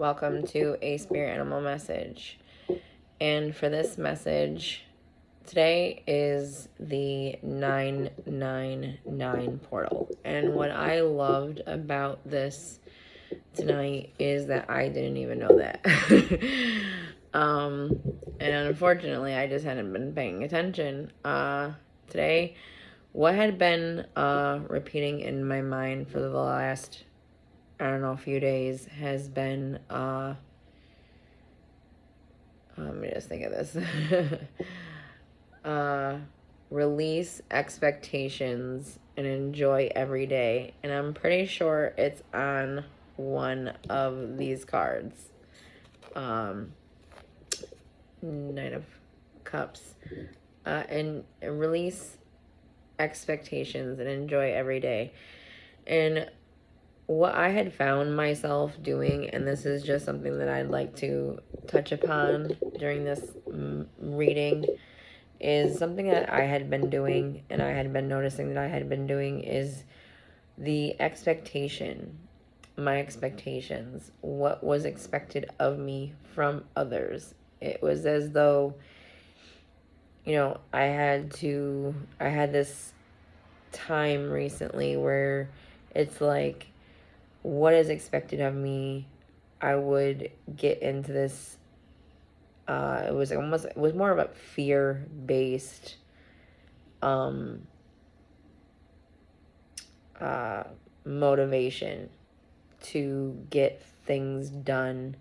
Welcome to a spirit animal message. And for this message, today is the 999 portal. And what I loved about this tonight is that I didn't even know that. And unfortunately, I just hadn't been paying attention. Today, what had been repeating in my mind for the last, I don't know, a few days has been, let me just think of this. Release expectations and enjoy every day. And I'm pretty sure it's on one of these cards. Knight of Cups. And release expectations and enjoy every day. And what I had found myself doing, and this is just something that I'd like to touch upon during this reading, is something that I had been doing and I had been noticing that I had been doing is the expectation, my expectations, what was expected of me from others. It was as though, I had this time recently where it's like, what is expected of me? I would get into this, it was more of a fear-based motivation to get things done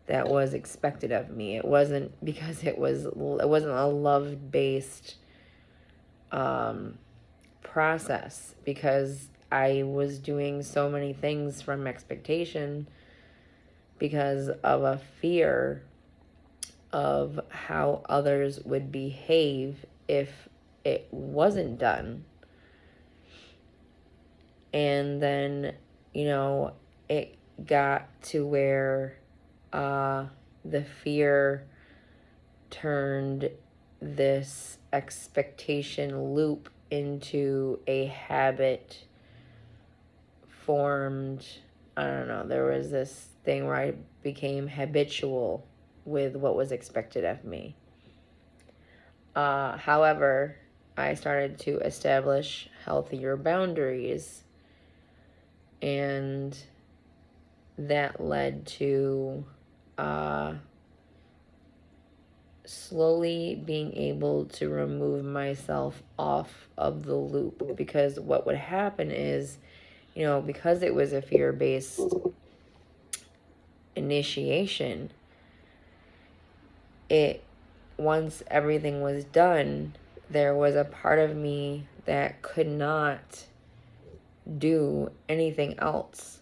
that was expected of me. It wasn't because it wasn't a love-based process, because I was doing so many things from expectation because of a fear of how others would behave if it wasn't done. And then, it got to where the fear turned this expectation loop into a habit formed. I don't know, there was this thing where I became habitual with what was expected of me. However, I started to establish healthier boundaries, and that led to slowly being able to remove myself off of the loop. Because what would happen is, because it was a fear-based initiation, once everything was done, there was a part of me that could not do anything else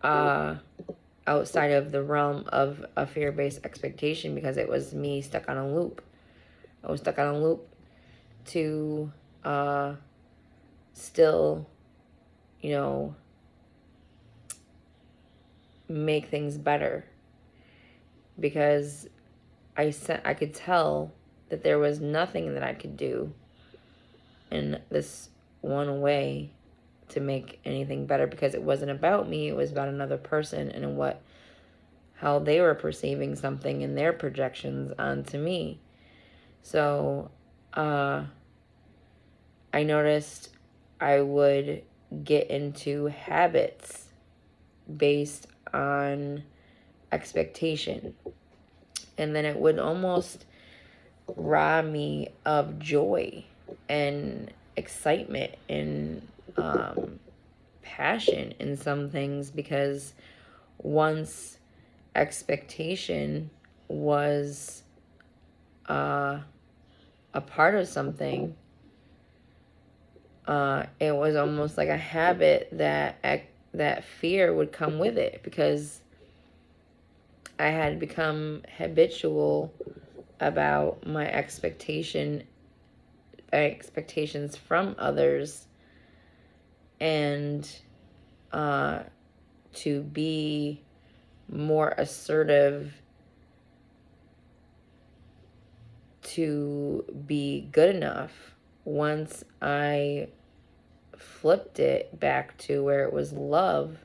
outside of the realm of a fear-based expectation, because it was me stuck on a loop. I was stuck on a loop to still, make things better, because I could tell that there was nothing that I could do in this one way to make anything better, because it wasn't about me. It was about another person and how they were perceiving something and their projections onto me. So I noticed I would get into habits based on expectation, and then it would almost rob me of joy and excitement and passion in some things, because once expectation was a part of something, it was almost like a habit that fear would come with it, because I had become habitual about my expectations from others, and to be more assertive, to be good enough. Once I flipped it back to where it was love,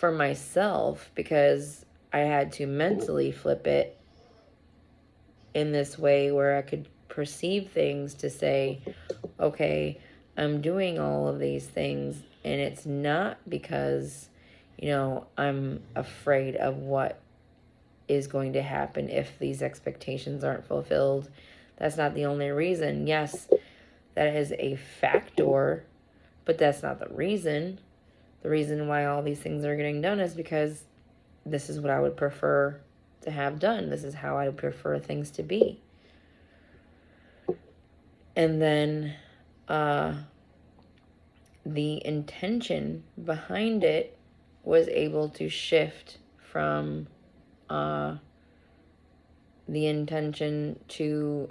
for myself, because I had to mentally flip it in this way where I could perceive things to say, okay, I'm doing all of these things, and it's not because, I'm afraid of what is going to happen if these expectations aren't fulfilled. That's not the only reason. Yes, that is a factor, but that's not the reason. The reason why all these things are getting done is because this is what I would prefer to have done. This is how I would prefer things to be. And then the intention behind it was able to shift from the intention to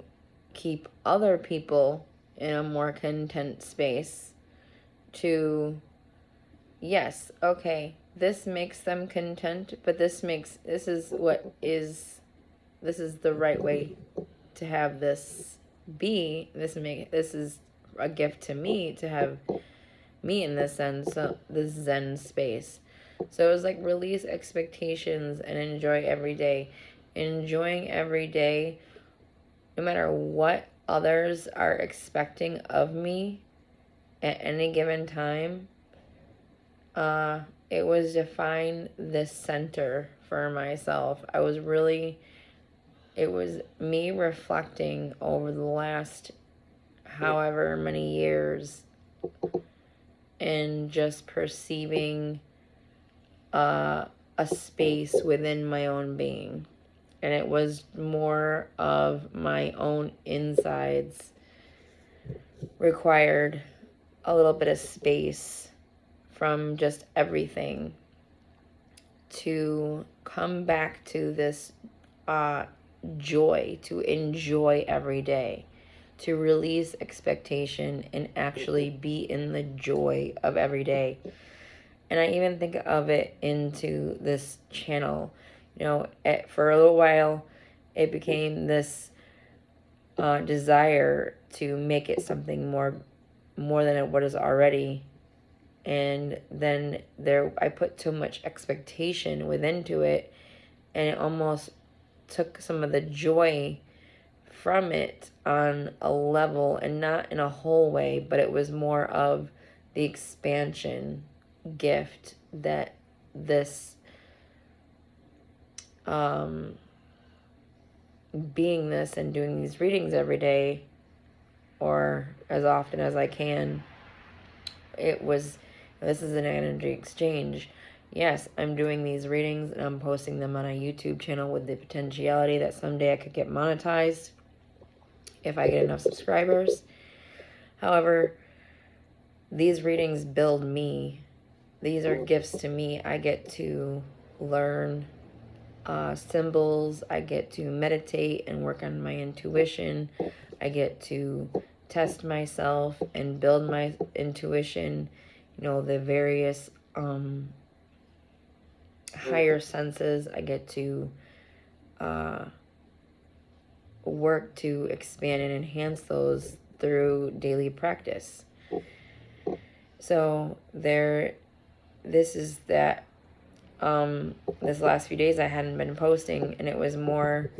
keep other people in a more content space to, yes, okay, this makes them content, but this is the right way to have this be. This is a gift to me to have me in this Zen space. So it was like release expectations and enjoy every day. Enjoying every day, no matter what others are expecting of me at any given time. It was to find this center for myself. It was me reflecting over the last however many years and just perceiving a space within my own being. And it was more of my own insides required a little bit of space from just everything to come back to this joy, to enjoy every day, to release expectation and actually be in the joy of every day. And I even think of it into this channel. For a little while, it became this desire to make it something more than what is already. And then I put too much expectation into it, and it almost took some of the joy from it on a level, and not in a whole way, but it was more of the expansion gift that this beingness and doing these readings every day, or as often as I can, this is an energy exchange. Yes, I'm doing these readings and I'm posting them on a YouTube channel with the potentiality that someday I could get monetized if I get enough subscribers. However, these readings build me. These are gifts to me. I get to learn symbols. I get to meditate and work on my intuition. I get to test myself and build my intuition, the various higher senses. I get to work to expand and enhance those through daily practice. So this is that this last few days I hadn't been posting, and it was more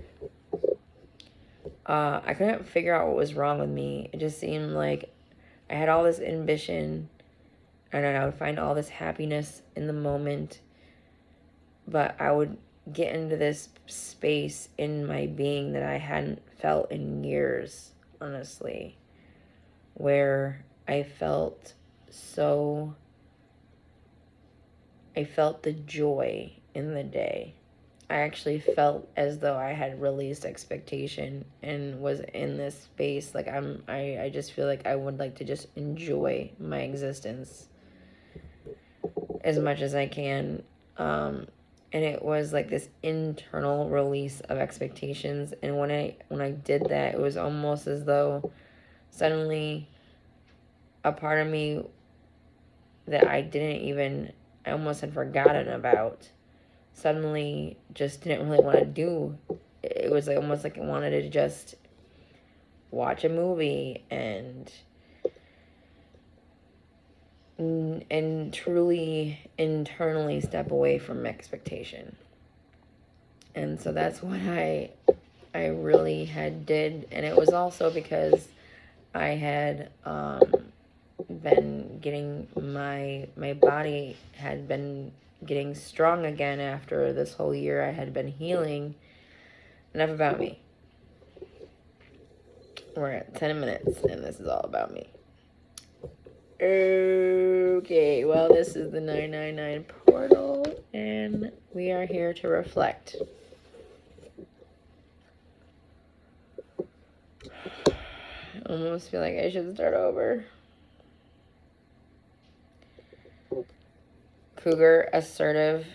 I couldn't figure out what was wrong with me. It just seemed like I had all this ambition, and I would find all this happiness in the moment, but I would get into this space in my being that I hadn't felt in years, honestly, where I felt the joy in the day. I actually felt as though I had released expectation and was in this space. Like I just feel like I would like to just enjoy my existence as much as I can. And it was like this internal release of expectations. And when I did that, it was almost as though suddenly a part of me that I almost had forgotten about, suddenly just didn't really want to do. It was like almost like I wanted to just watch a movie and and truly internally step away from expectation. And so that's what I really had did. And it was also because I had been getting my body had been getting strong again after this whole year I had been healing. Enough about me. We're at 10 minutes and this is all about me. Okay, well, this is the 999 portal and we are here to reflect. I almost feel like I should start over. Cougar, assertive.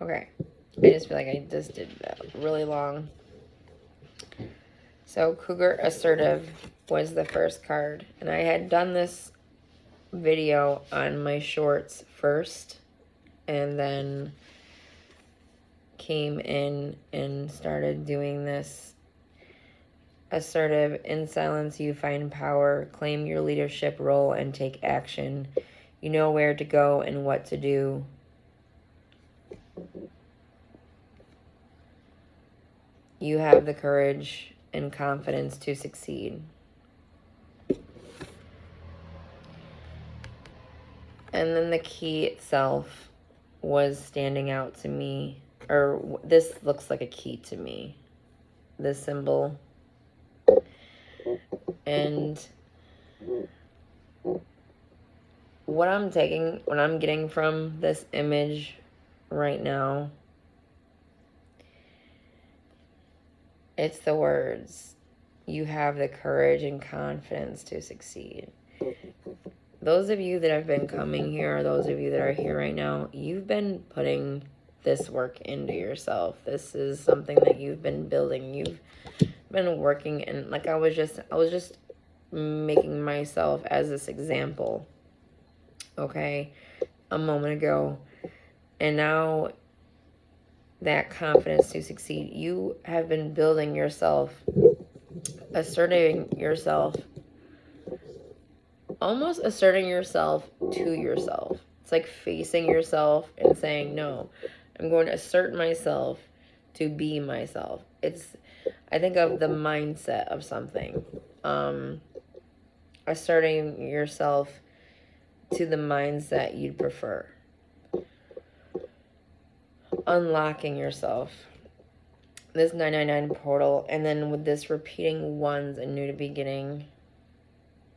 Okay, I just feel like I just did that really long. So Cougar, assertive was the first card. And I had done this video on my shorts first. And then came in and started doing this. Assertive, in silence you find power. Claim your leadership role and take action. You know where to go and what to do. You have the courage and confidence to succeed. And then the key itself was standing out to me, or this looks like a key to me, this symbol. And what I'm getting from this image right now, it's the words, you have the courage and confidence to succeed. Those of you that have been coming here, or those of you that are here right now, you've been putting this work into yourself. This is something that you've been building. You've been working, and like I was just making myself as this example, okay, a moment ago. And now that confidence to succeed, you have been building yourself, asserting yourself, almost asserting yourself to yourself. It's like facing yourself and saying, no, I'm going to assert myself to be myself. I think of the mindset of something. Asserting yourself to the mindset you'd prefer. Unlocking yourself. This 999 portal, and then with this repeating ones, a new beginning,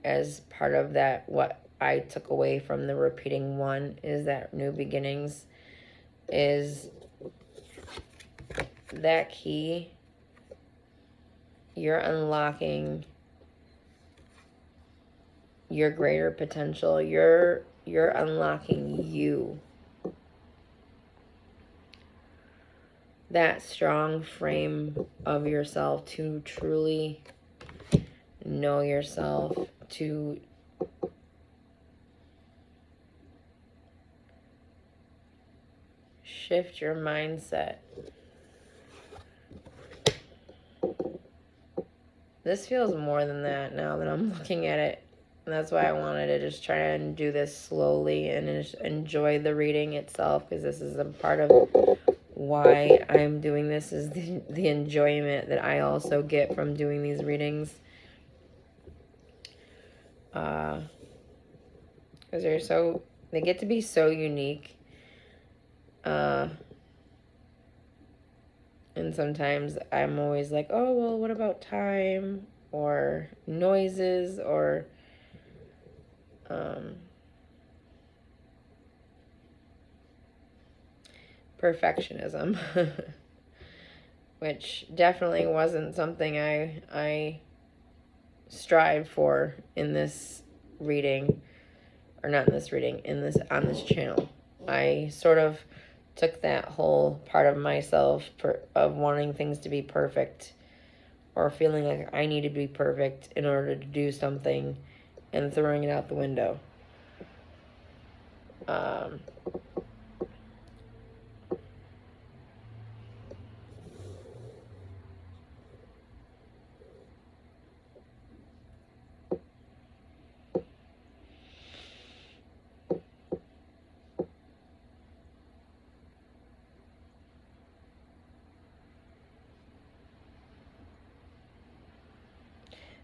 as part of that, what I took away from the repeating one is that new beginnings is that key. You're unlocking your greater potential. You're unlocking you. That strong frame of yourself to truly know yourself, to shift your mindset. This feels more than that now that I'm looking at it. And that's why I wanted to just try and do this slowly and just enjoy the reading itself, because this is a part of why I'm doing this, is the enjoyment that I also get from doing these readings. Because they get to be so unique. And sometimes I'm always like, oh, well, what about time or noises or perfectionism, which definitely wasn't something I strived for in this reading, or not in this reading, on this channel. I sort of took that whole part of myself of wanting things to be perfect, or feeling like I need to be perfect in order to do something, and throwing it out the window.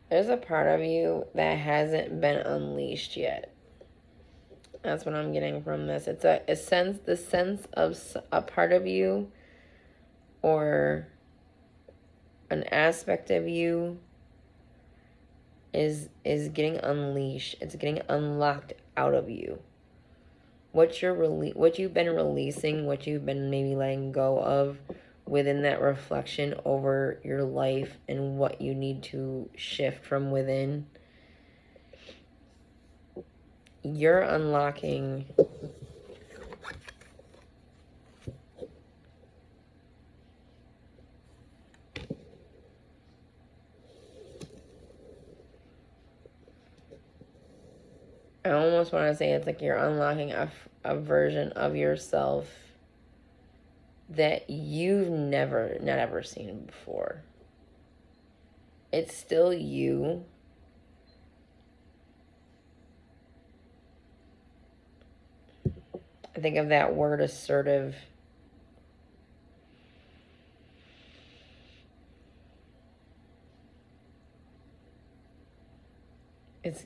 There's a part of you that hasn't been unleashed yet. That's what I'm getting from this. It's a sense, the sense of a part of you or an aspect of you is getting unleashed. It's getting unlocked out of you. What you've been releasing, what you've been maybe letting go of within that reflection over your life and what you need to shift from within. You're unlocking I almost want to say it's like you're unlocking a version of yourself that you've not ever seen before. It's still you. I think of that word assertive.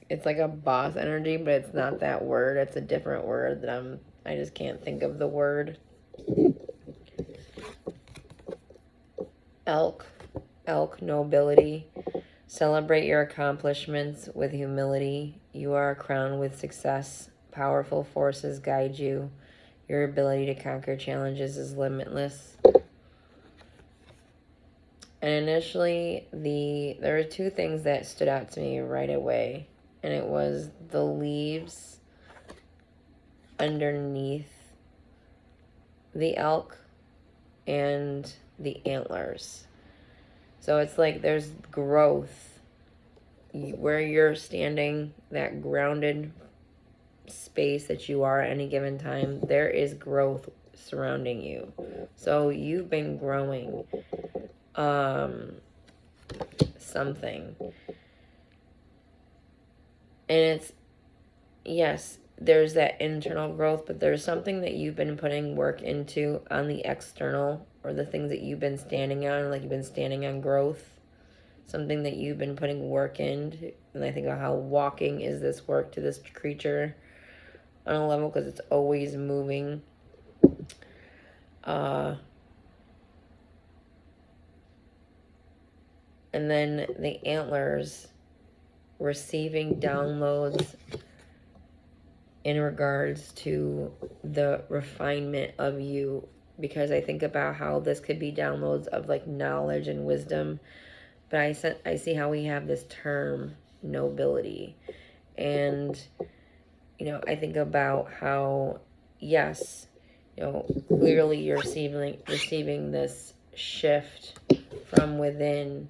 It's like a boss energy, but it's not that word. It's a different word that I just can't think of the word. Elk nobility. Celebrate your accomplishments with humility. You are crowned with success. Powerful forces guide you. Your ability to conquer challenges is limitless. And initially, there were two things that stood out to me right away. And it was the leaves underneath the elk and the antlers. So it's like there's growth where you're standing, that grounded space that you are at any given time. There is growth surrounding you. So you've been growing something. And it's, yes, there's that internal growth, but there's something that you've been putting work into on the external, or the things that you've been standing on, like you've been standing on growth, something that you've been putting work in. And I think of how walking is this work to this creature on a level, because it's always moving. And then the antlers, receiving downloads in regards to the refinement of you, because I think about how this could be downloads of like knowledge and wisdom, but I see how we have this term nobility, and I think about how, yes, clearly you're receiving this shift from within,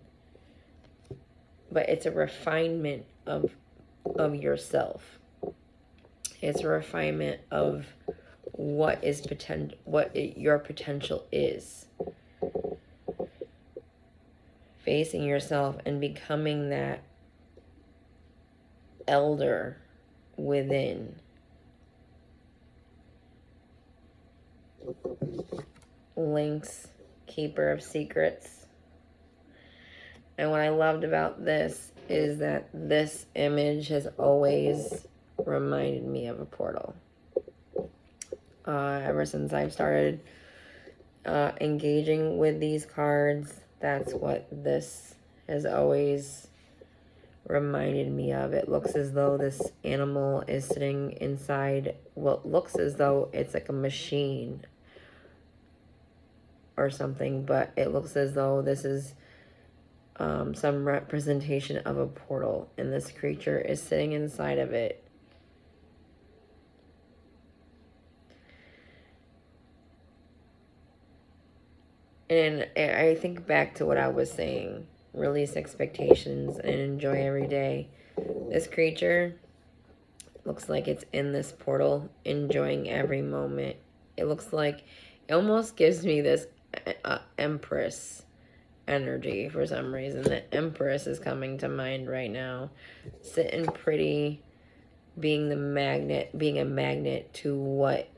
but it's a refinement of yourself. It's a refinement of what your potential is. Facing yourself and becoming that elder within. Lynx, keeper of secrets. And what I loved about this is that this image has always reminded me of a portal. Ever since I've started engaging with these cards, that's what this has always reminded me of. It looks as though this animal is sitting inside what looks as though it's like a machine or something, but it looks as though this is some representation of a portal, and this creature is sitting inside of it. And I think back to what I was saying, release expectations and enjoy every day. This creature looks like it's in this portal, enjoying every moment. It looks like, it almost gives me this Empress energy for some reason. The Empress is coming to mind right now. Sitting pretty, being a magnet to what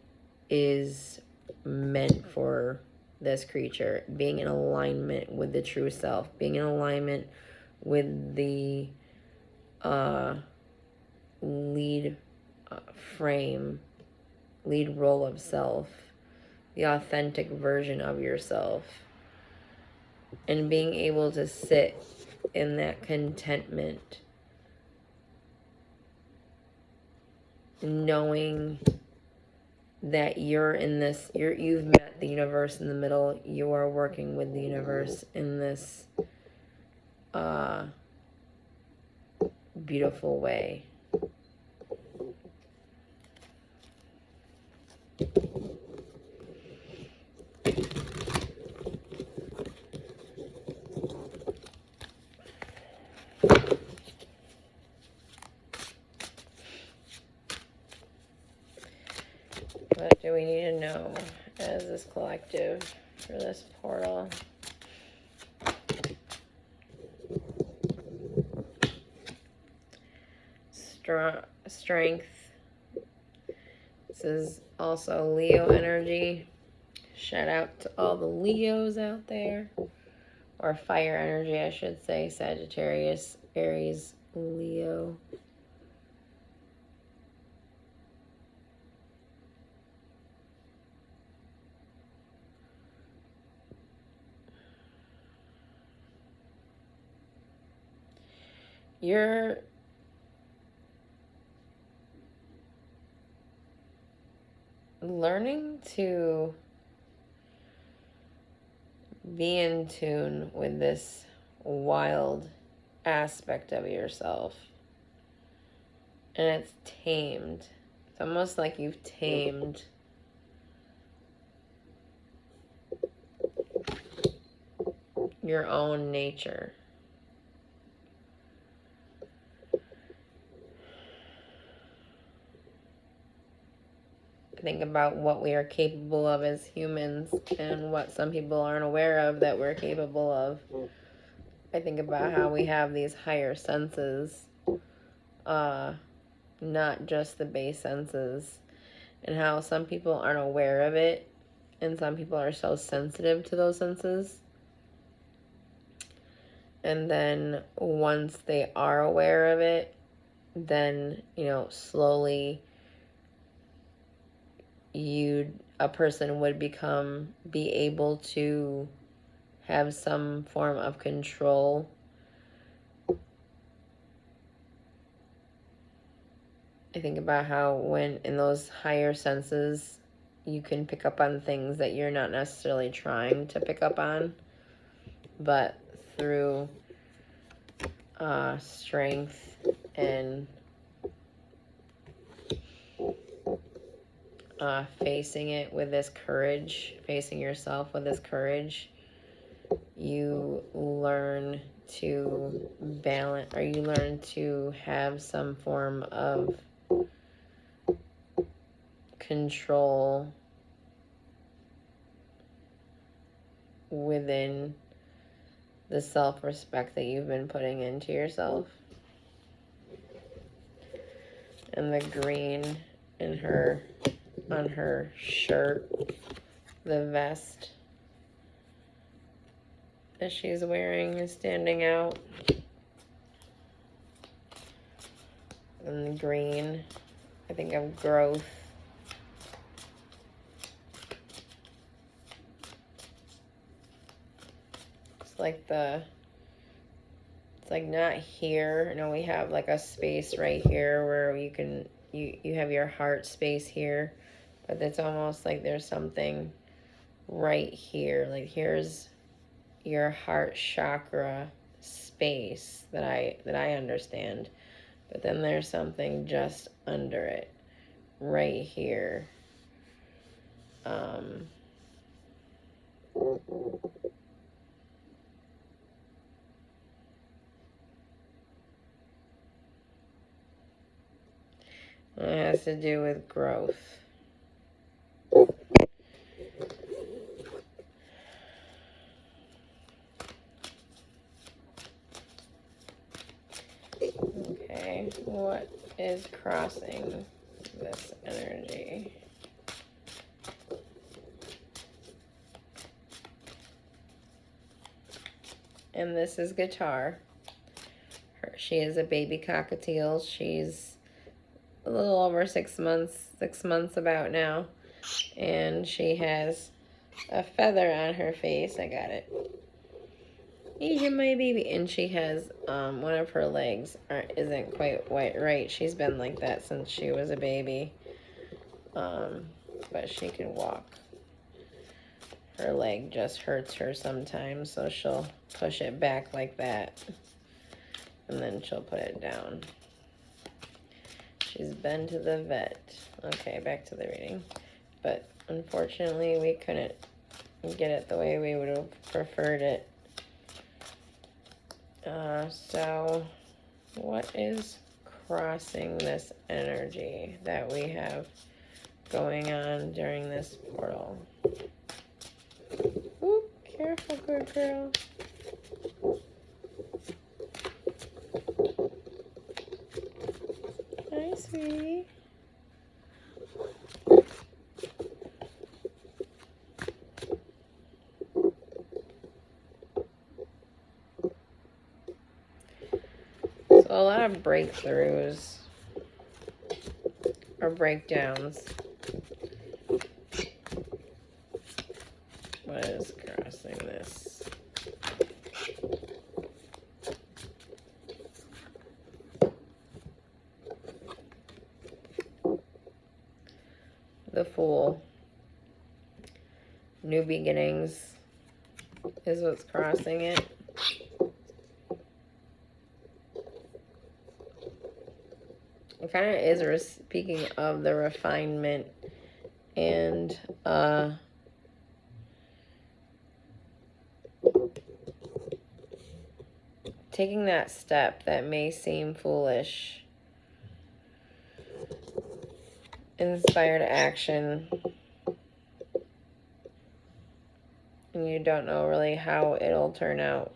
is meant for this creature, being in alignment with the true self, being in alignment with the lead frame, lead role of self, the authentic version of yourself, and being able to sit in that contentment, knowing that you're in this, you've met the universe in the middle, you are working with the universe in this beautiful way. What do we need to know as this collective for this portal? Strength. This is also Leo energy. Shout out to all the Leos out there. Or fire energy, I should say. Sagittarius, Aries, Leo. You're learning to be in tune with this wild aspect of yourself. And it's tamed. It's almost like you've tamed your own nature. Think about what we are capable of as humans and what some people aren't aware of that we're capable of. I think about how we have these higher senses, not just the base senses, and how some people aren't aware of it, and some people are so sensitive to those senses. And then once they are aware of it, then, slowly a person would be able to have some form of control. I think about how when in those higher senses, you can pick up on things that you're not necessarily trying to pick up on, but through strength and facing it with this courage, facing yourself with this courage, you learn to balance, or you learn to have some form of control within the self-respect that you've been putting into yourself. And the green on her shirt, the vest that she's wearing is standing out. And the green, I think of growth. It's like not here. We have like a space right here where you have your heart space here, but it's almost like there's something right here. Like here's your heart chakra space that I understand. But then there's something just under it, right here. It has to do with growth. Okay, what is crossing this energy? And this is guitar. She is a baby cockatiel. She's a little over 6 months about now. And she has a feather on her face. I got it. You're my baby. And she has one of her legs isn't quite right. She's been like that since she was a baby. But she can walk. Her leg just hurts her sometimes, so she'll push it back like that. And then she'll put it down. She's been to the vet. Okay, back to the reading. But unfortunately, we couldn't get it the way we would have preferred it. So, what is crossing this energy that we have going on during this portal? Ooh, careful, good girl. Hi, sweetie. So a lot of breakthroughs or breakdowns. What is crossing this? The Fool. New beginnings is what's crossing it. It kind of is speaking of the refinement and taking that step that may seem foolish. Inspired action. And you don't know really how it'll turn out.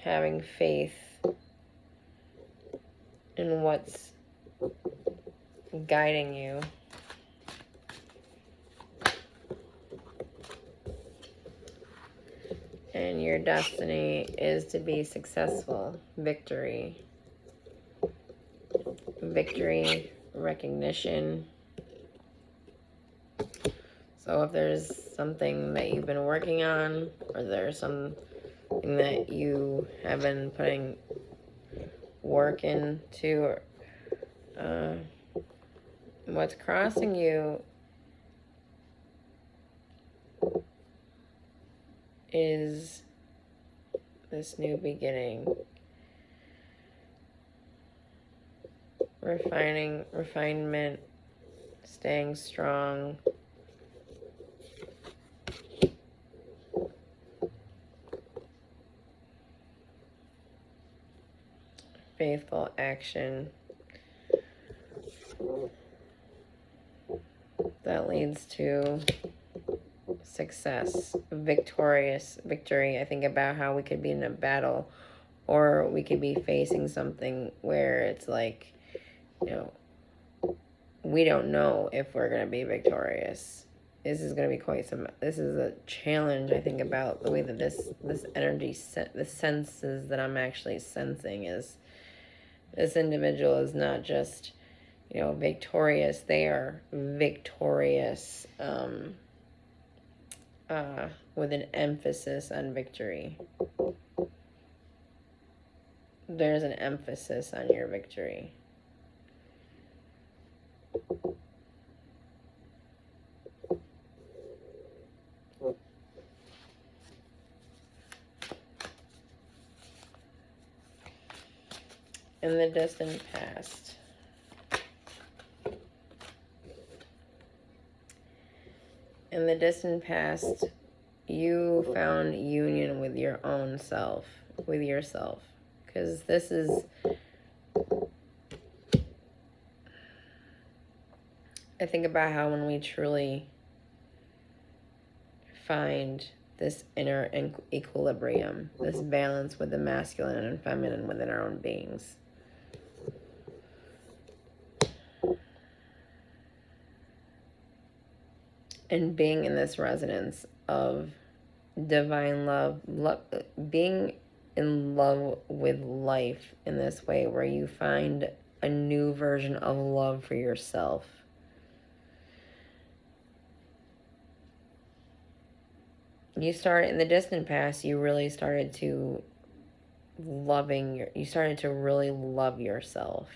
Having faith in what's guiding you. And your destiny is to be successful. Victory. Victory, recognition. So if there's something that you've been working on, or there's something that you have been putting work into, what's crossing you is this new beginning. Refinement, staying strong. Faithful action that leads to success, victory. I think about how we could be in a battle, or we could be facing something where it's like, you know, we don't know if we're going to be victorious. This is going to be this is a challenge. I think about the way that this energy, the senses that I'm actually sensing is, this individual is not just, you know, victorious. They are victorious, with an emphasis on victory. There's an emphasis on your victory. In the distant past. In the distant past, you found union with your own self, with yourself. Because this is, I think about how when we truly find this inner equilibrium, this balance with the masculine and feminine within our own beings. And being in this resonance of divine love, being in love with life in this way, where you find a new version of love for yourself. You started in the distant past, you really started to you started to really love yourself.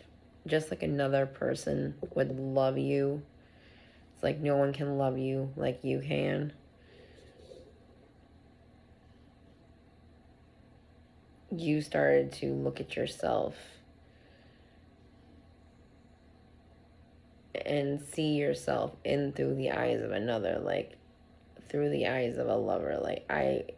Just like another person would love you. It's like no one can love you like you can. You started to look at yourself and see yourself in through the eyes of another, like through the eyes of a lover. Like,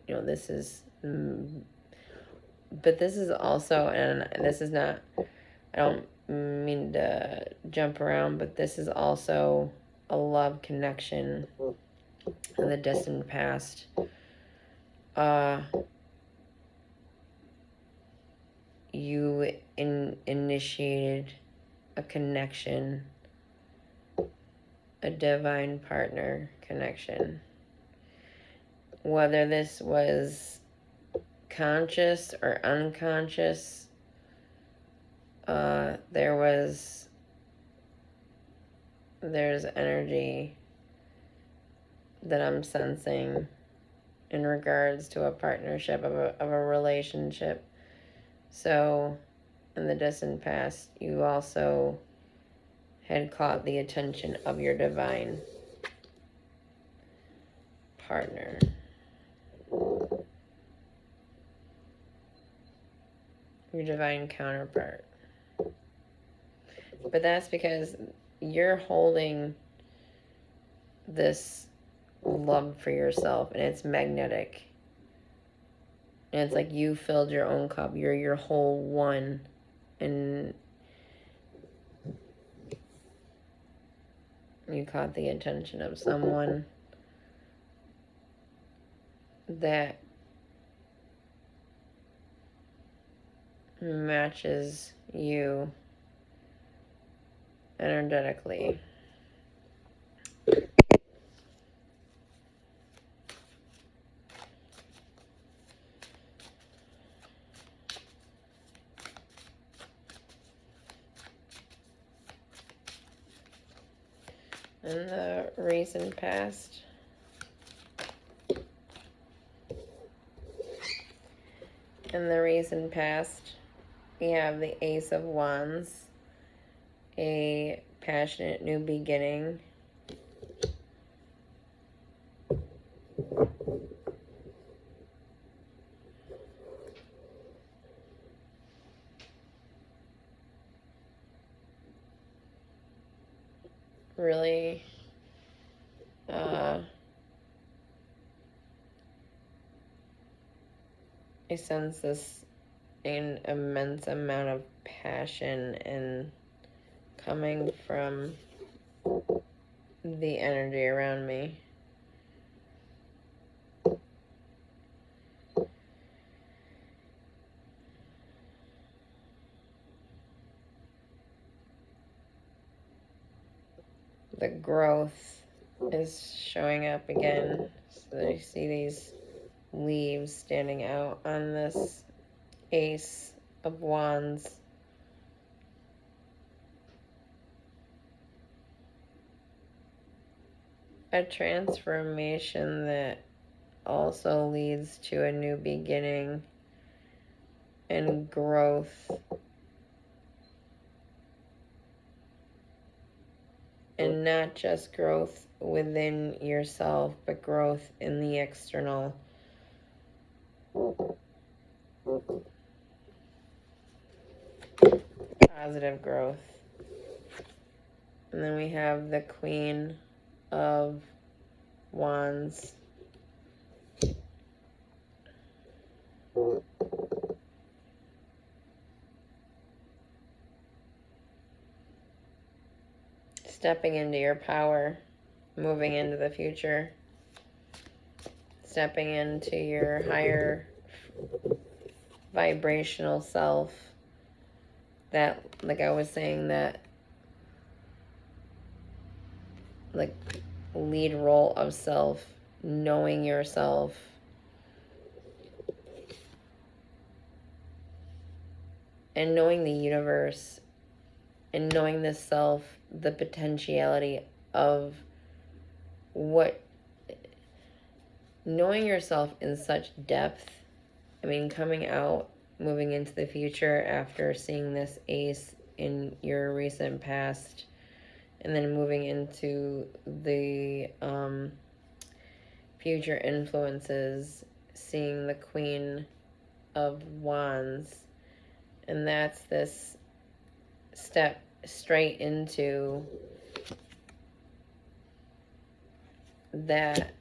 this is, but this is also, and this is not, I don't mean to jump around, but this is also a love connection in the distant past. You initiated a connection, a divine partner connection. Whether this was conscious or unconscious, there's energy that I'm sensing in regards to a partnership, of a relationship. So in the distant past, you also had caught the attention of your divine partner. Your divine counterpart. But that's because you're holding this love for yourself, and it's magnetic. And it's like you filled your own cup. You're your whole one. And you caught the attention of someone that matches you energetically. In the recent past, we have the Ace of Wands, a passionate new beginning. Really, I sense this an immense amount of passion and coming from the energy around me. The growth is showing up again. So you see these leaves standing out on this Ace of Wands. A transformation that also leads to a new beginning and growth. And not just growth within yourself, but growth in the external. Positive growth. And then we have the Queen of Wands. Stepping into your power, moving into the future, stepping into your higher vibrational self. That, like I was saying, that like lead role of self, knowing yourself, and knowing the universe and knowing the self, the potentiality of what, knowing yourself in such depth. I mean, coming out, moving into the future after seeing this ace in your recent past, and then moving into the future influences, seeing the Queen of Wands, and that's this step straight into that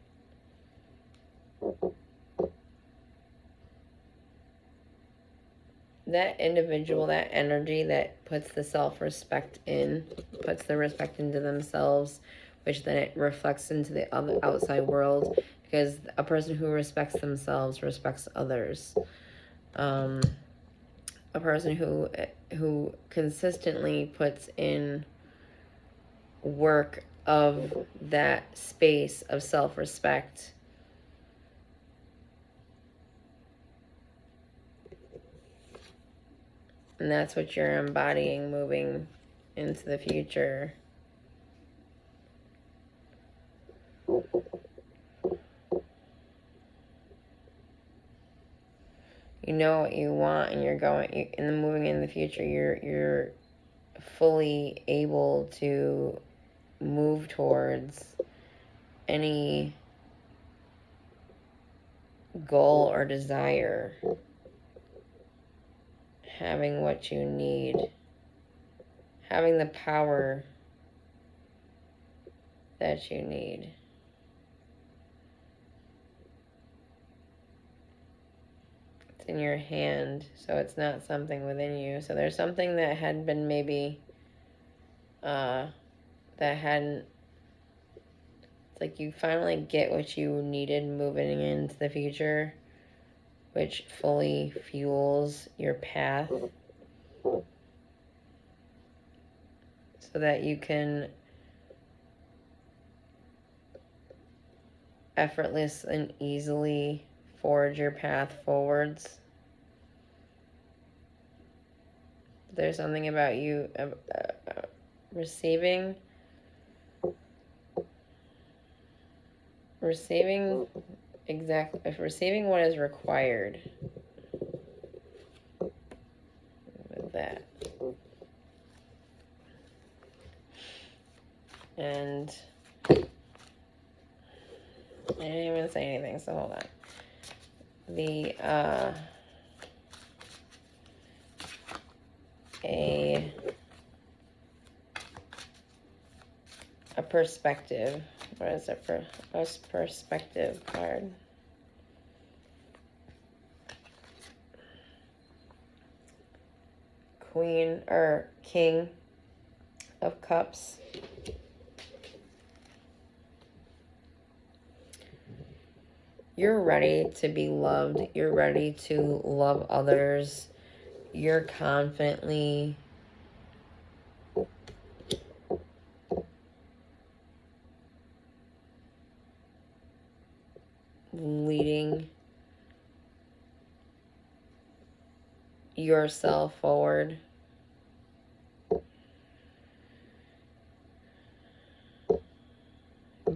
individual, that energy that puts the self-respect in, puts the respect into themselves, which then it reflects into the other outside world, because a person who respects themselves respects others. A person who consistently puts in work of that space of self-respect, and that's what you're embodying moving into the future. You know what you want, and you're going, and moving in the future, you're fully able to move towards any goal or desire, having what you need, having the power that you need. It's in your hand, so it's not something within you. So there's something that had been maybe that hadn't, it's like you finally get what you needed moving into the future, which fully fuels your path so that you can effortless and easily forge your path forwards. There's something about you receiving receiving what is required with that. And I didn't even say anything, so hold on. A perspective. What is it for a perspective card? Queen or King of Cups. You're ready to be loved. You're ready to love others. You're confidently leading yourself forward.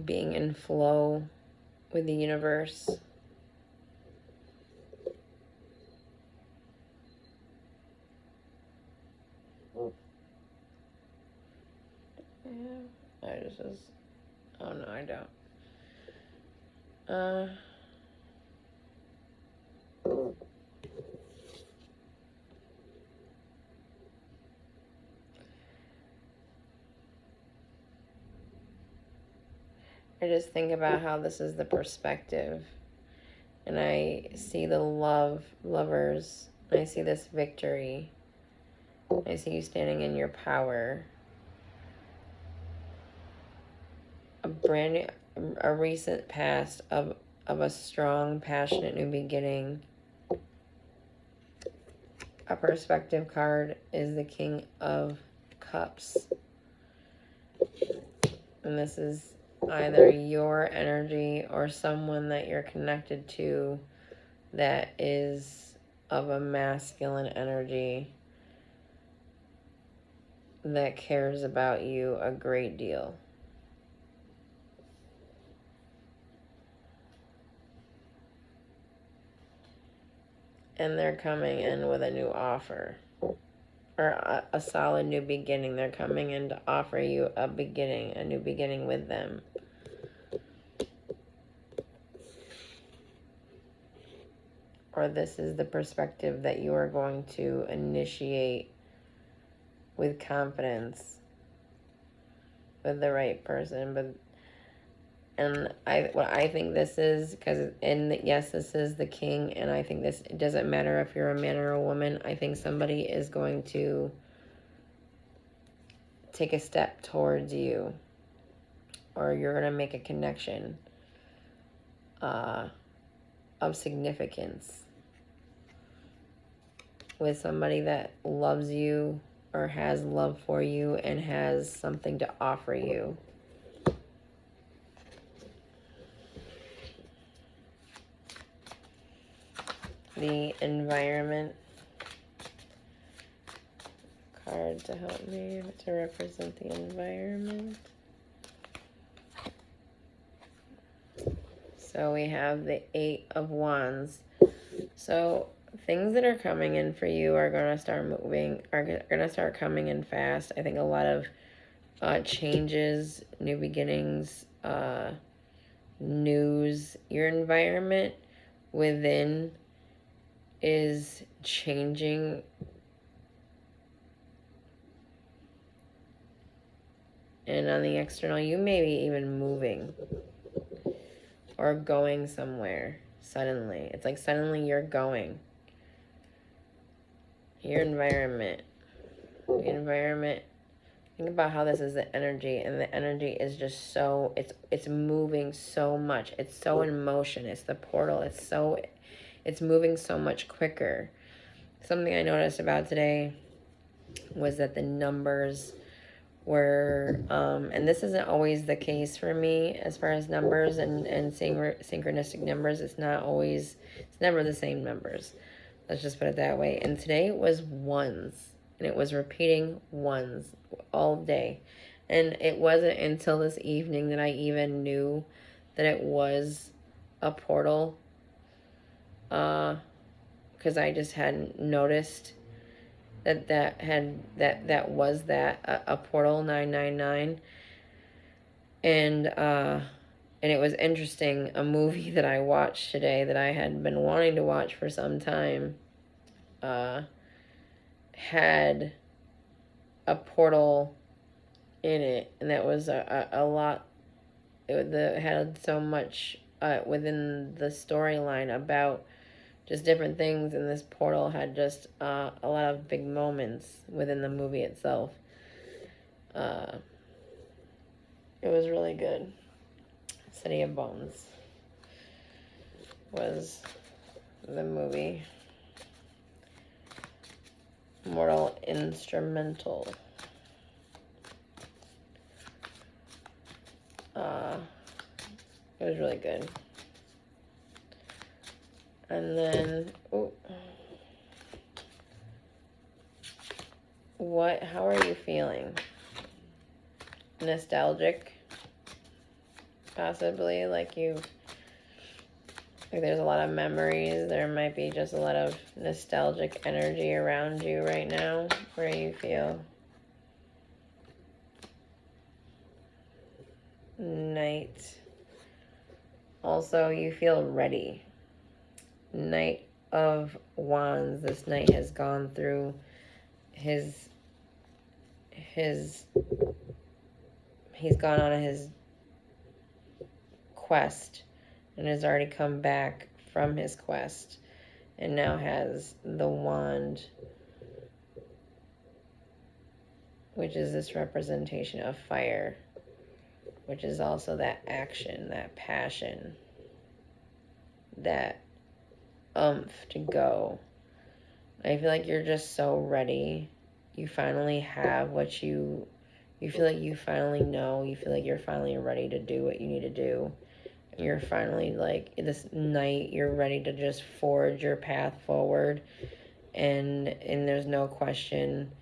Being in flow with the universe. Yeah, oh no, I don't. I just think about how this is the perspective, and I see the lovers, I see this victory, I see you standing in your power, a recent past of a strong, passionate new beginning. A perspective card is the King of Cups, and this is either your energy or someone that you're connected to that is of a masculine energy, that cares about you a great deal. And they're coming in with a new offer, or a solid new beginning. They're coming in to offer you a beginning, a new beginning with them. Or this is the perspective that you are going to initiate with confidence with the right person. But what I think this is, because yes, this is the king, and I think this, it doesn't matter if you're a man or a woman. I think somebody is going to take a step towards you, or you're going to make a connection of significance with somebody that loves you or has love for you and has something to offer you. The environment card to help me to represent the environment. So we have the 8 of Wands. So things that are coming in for you are going to start moving, are going to start coming in fast. I think a lot of changes, new beginnings, news. Your environment within is changing. And on the external, you may be even moving or going somewhere suddenly. It's like suddenly you're going. Your environment. The environment. Think about how this is the energy, and the energy is just so, it's moving so much. It's so in motion. It's the portal. It's moving so much quicker. Something I noticed about today was that the numbers were, and this isn't always the case for me as far as numbers and synchronistic numbers. It's never the same numbers. Let's just put it that way. And today it was ones, and it was repeating ones all day. And it wasn't until this evening that I even knew that it was a portal, because I just hadn't noticed that was a portal 999. And it was interesting. A movie that I watched today that I had been wanting to watch for some time had a portal in it, and that was a lot. It had so much within the storyline about just different things, and this portal had just a lot of big moments within the movie itself. It was really good. City of Bones was the movie. Mortal Instrumental. It was really good. And then, how are you feeling? Nostalgic? Possibly, like there's a lot of memories. There might be just a lot of nostalgic energy around you right now, where you feel. Knight. Also, you feel ready. Knight of Wands. This knight has gone through he's gone on his quest and has already come back from his quest, and now has the wand, which is this representation of fire, which is also that action, that passion, that oomph to go. I feel like you're just so ready. You finally have what you feel like you finally know. You feel like you're finally ready to do what you need to do. You're finally, like, this night, you're ready to just forge your path forward. And there's no question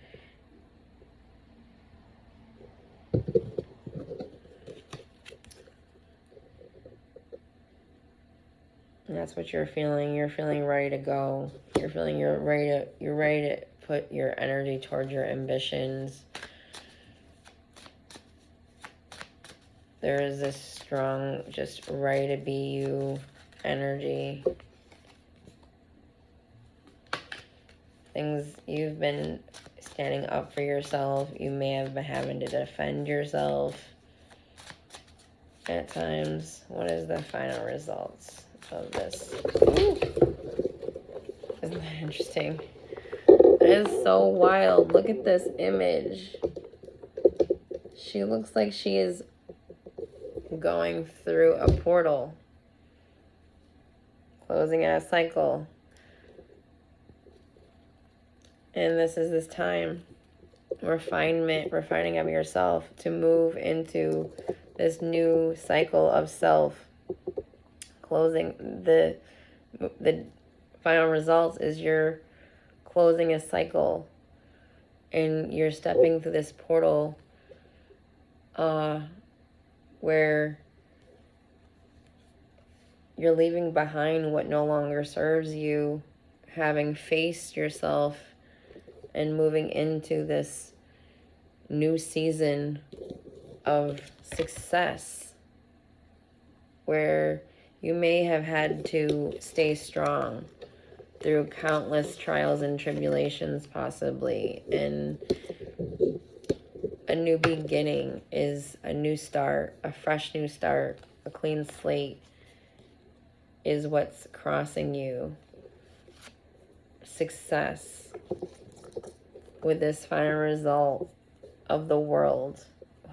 that's what you're feeling. You're feeling ready to go. You're feeling you're ready to put your energy towards your ambitions. There is this strong, just ready to be you energy. Things you've been standing up for yourself. You may have been having to defend yourself at times. What is the final results of this? Ooh. Isn't that interesting? That is so wild. Look at this image. She looks like she is going through a portal, closing out a cycle. And this is this time, refining of yourself to move into this new cycle of self. Closing the final results is you're closing a cycle and you're stepping through this portal where you're leaving behind what no longer serves you, having faced yourself and moving into this new season of success where you may have had to stay strong through countless trials and tribulations, possibly. And a new beginning is a new start, a fresh new start, a clean slate is what's crossing you. Success with this final result of the world,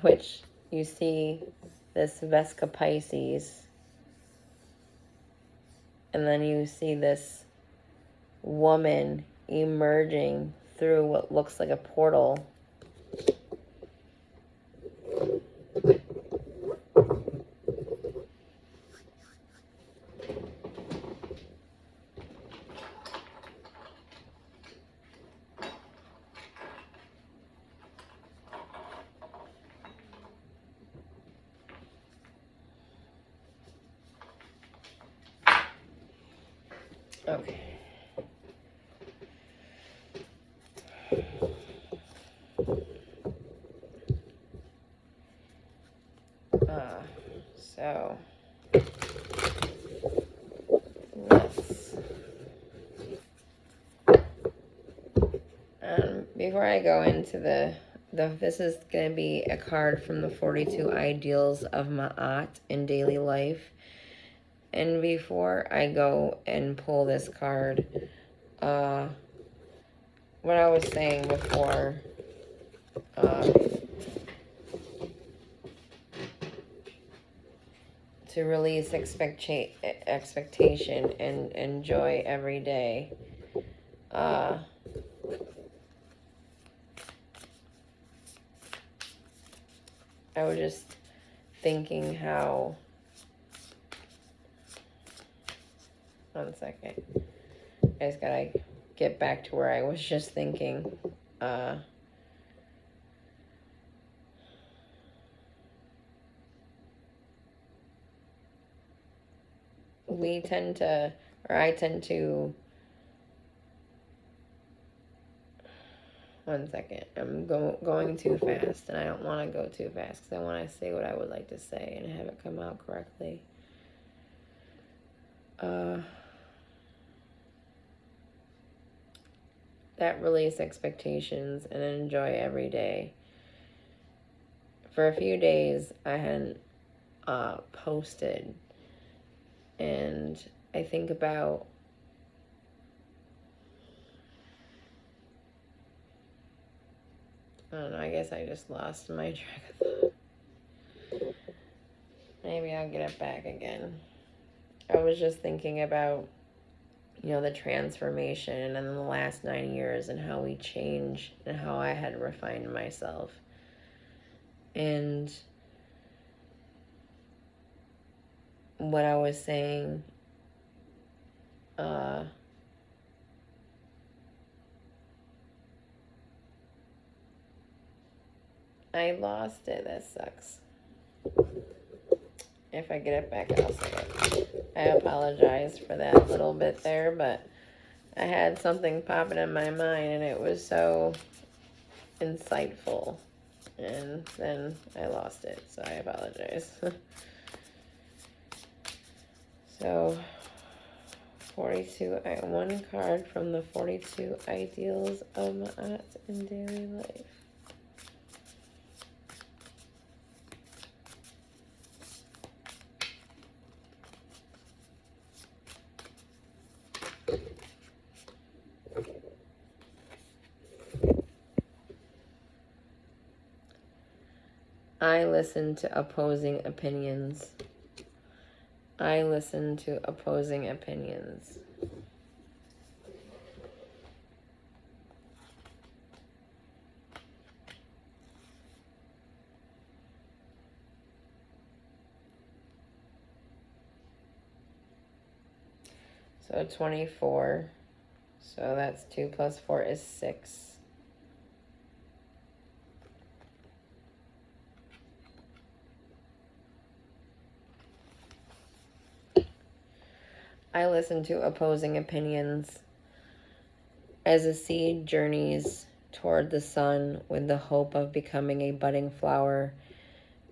which you see this Vesca Pisces, and then you see this woman emerging through what looks like a portal. Okay. So let's, before I go into this is going to be a card from the 42 Ideals of Ma'at in Daily Life. And before I go and pull this card, what I was saying before, to release expectation and enjoy every day. I was just thinking how, one second, I just gotta get back to where I was just thinking. I tend to, one second, I'm going too fast, and I don't want to go too fast, because I want to say what I would like to say and have it come out correctly. That release expectations and enjoy every day. For a few days, I hadn't posted, and I think about I don't know, I guess I just lost my track of thought. Maybe I'll get it back again. I was just thinking about, the transformation and the last 9 years and how we changed and how I had refined myself. And what I was saying, I lost it. That sucks. If I get it back, I'll say it. I apologize for that little bit there, but I had something popping in my mind and it was so insightful. And then I lost it, so I apologize. So, 42, one card from the 42 Ideals of Ma'at in Daily Life. I listen to opposing opinions. I listen to opposing opinions. So 24. So that's 2 plus 4 is 6. I listen to opposing opinions. As a seed journeys toward the sun with the hope of becoming a budding flower,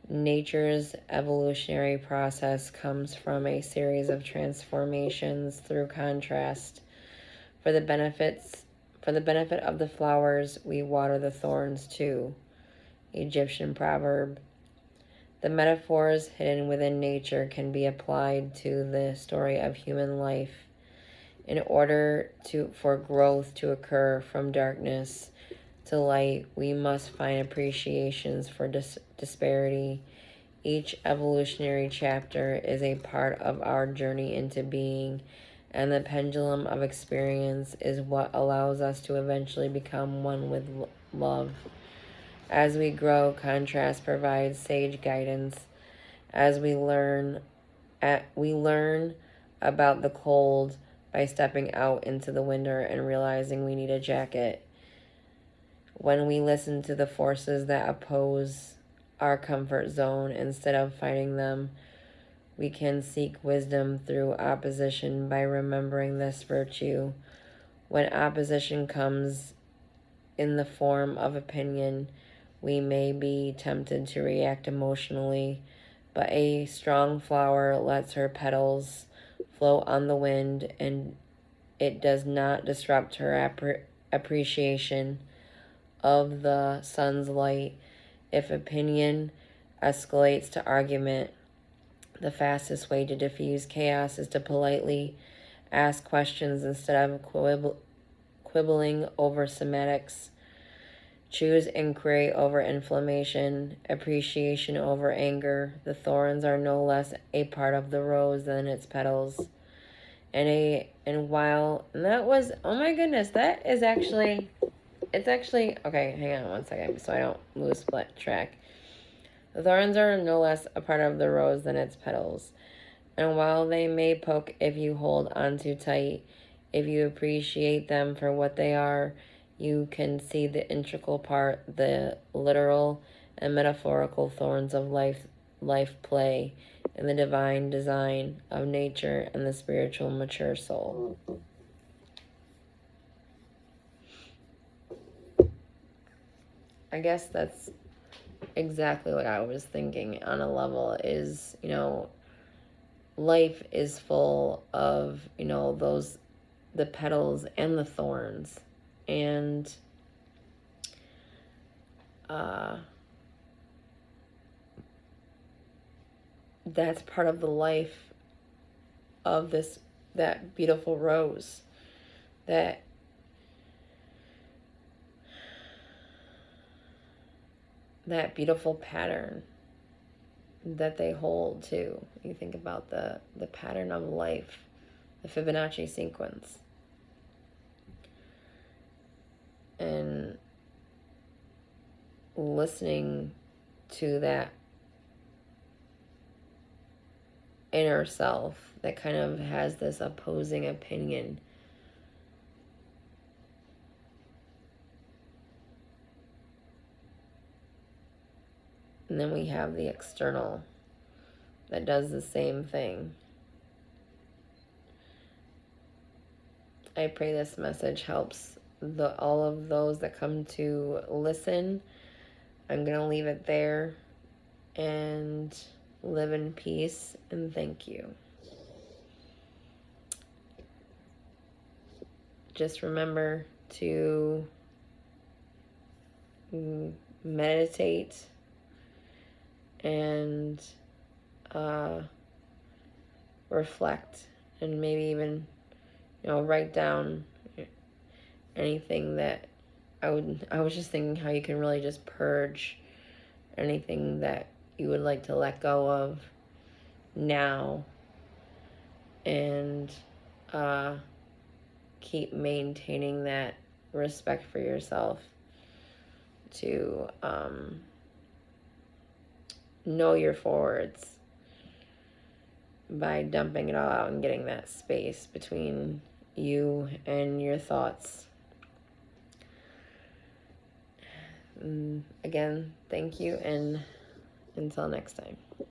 nature's evolutionary process comes from a series of transformations through contrast. For the benefit of the flowers, we water the thorns too. Egyptian proverb. The metaphors hidden within nature can be applied to the story of human life. In order for growth to occur from darkness to light, we must find appreciations for disparity. Each evolutionary chapter is a part of our journey into being, and the pendulum of experience is what allows us to eventually become one with love. As we grow, contrast provides sage guidance. As we learn about the cold by stepping out into the winter and realizing we need a jacket. When we listen to the forces that oppose our comfort zone instead of fighting them, we can seek wisdom through opposition by remembering this virtue. When opposition comes in the form of opinion, we may be tempted to react emotionally, but a strong flower lets her petals float on the wind, and it does not disrupt her appreciation of the sun's light. If opinion escalates to argument, the fastest way to diffuse chaos is to politely ask questions instead of quibbling over semantics. Choose inquiry over inflammation, appreciation over anger. The thorns are no less a part of the rose than its petals. And that was, oh my goodness, that is actually, it's actually, okay, hang on one second so I don't lose track. The thorns are no less a part of the rose than its petals. And while they may poke if you hold on too tight, if you appreciate them for what they are, you can see the integral part the literal and metaphorical thorns of life play in the divine design of nature and the spiritual mature soul. I guess that's exactly what I was thinking on a level is, life is full of, the petals and the thorns. And that's part of the life of that beautiful rose, that beautiful pattern that they hold too. You think about the pattern of life, the Fibonacci sequence. And listening to that inner self that kind of has this opposing opinion. And then we have the external that does the same thing. I pray this message helps all of those that come to listen. I'm going to leave it there, and live in peace, and thank you. Just remember to meditate and reflect, and maybe even, write down anything that I was just thinking how you can really just purge anything that you would like to let go of now, and keep maintaining that respect for yourself, to know your forwards by dumping it all out and getting that space between you and your thoughts. Again, thank you, and until next time.